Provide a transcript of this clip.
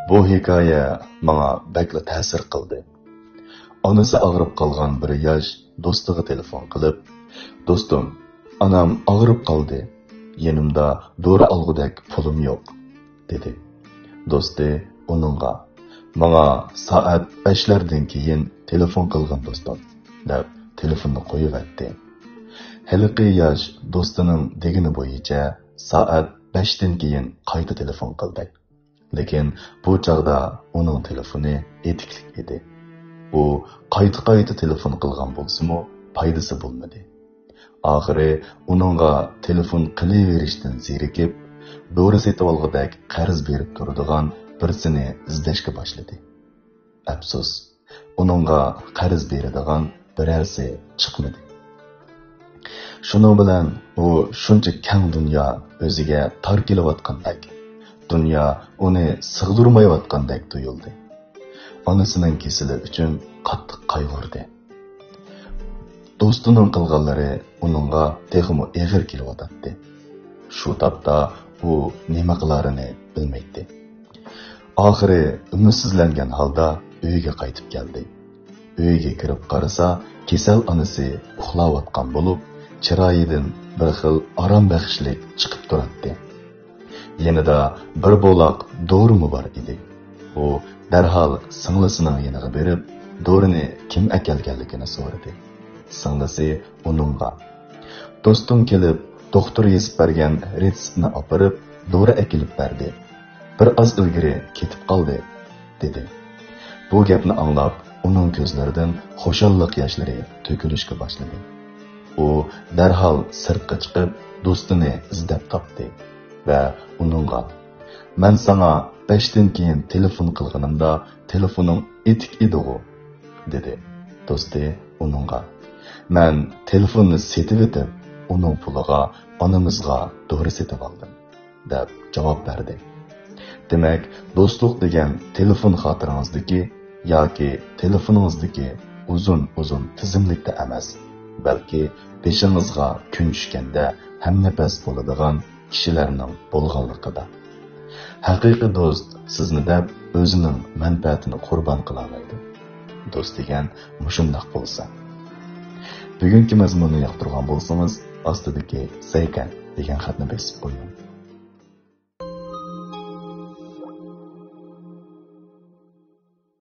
Bu hikoya menga bakla ta'sir qildi. Onasi og'rib qolgan bir yosh do'stiga telefon qilib, "Do'stim, anam og'rib qoldi. Yanimda dori olgudek pulim yo'q", dedi. Do'sti uningga, "Menga soat 5lardan keyin telefon qilgin do'stim", deb telefonni qo'yib etdi. Haliqi yosh do'stining degani bo'yicha soat 5dan keyin qayta telefon qildi. Lekin bu chaqda uning telefoni etiklik edi. U qayta telefon qilgan bo'lsa-mu, foydasi bo'lmadi. Oxiri uningga telefon qilaverishdan zerikib, dori setib olgudek qarz berib turadigan birsini izlashga boshladi. Afsus, uningga qarz beradigan birarsi chiqmadi. Shuning bilan u shuncha kang dunyo o'ziga tor kelayotgandek, dunyo uni sig'dirmayotgandek tuyuldi. Onasining kesili uchun qattiq qayg'urdi. Do'stining qilganlari uningga texmo eg'ir kelyotdi. Shu topda u nima qilarini bilmaydi. Oxiri umidsizlangan holda uyiga qaytib keldi. Uyiga kirib qarasa, kasal onasi uxlayotgan bo'lib, chiroyidan bir xil orom baxshlik chiqib turardi. Yanida bir bo'loq dorimi bor edi. U darhol singlisining yoniga berib, dorini kim akelganligini so'radi. Singlisi uningga, "Do'stim kelib, doktor yezib bergan retseptni olib, dori akilib berdi. Bir oz ilgari ketib qoldi", dedi. Bu gapni anglab, uning ko'zlaridan xushallik yoshlari to'kilishga boshladi. U darhol sirtqa chiqib, do'stini izlab topdi va uningga, "Men sana 5dan keyin telefon qilganimda telefoning etik edi-ku", dedi. Do'sti uningga, "Men telefonni setib etib, uning puliga onamizga dori setib oldim", deb javob berdi. Demak, do'stlik degan telefon xotirangizdagi yoki telefoningizdagi uzun tizimlikda emas, balki beshingizga kun tushganda hamnafas bo'ladigan kishilarning bo'lganligida. Haqiqiy do'st sizni deb o'zining manfaatini qurbon qilolmaydi. Do'st degan mushundoq bo'lsa. Bugungi mazmunni yoqtirgan bo'lsangiz, ostidagi "Saykan" degan xatni bosib qo'ying.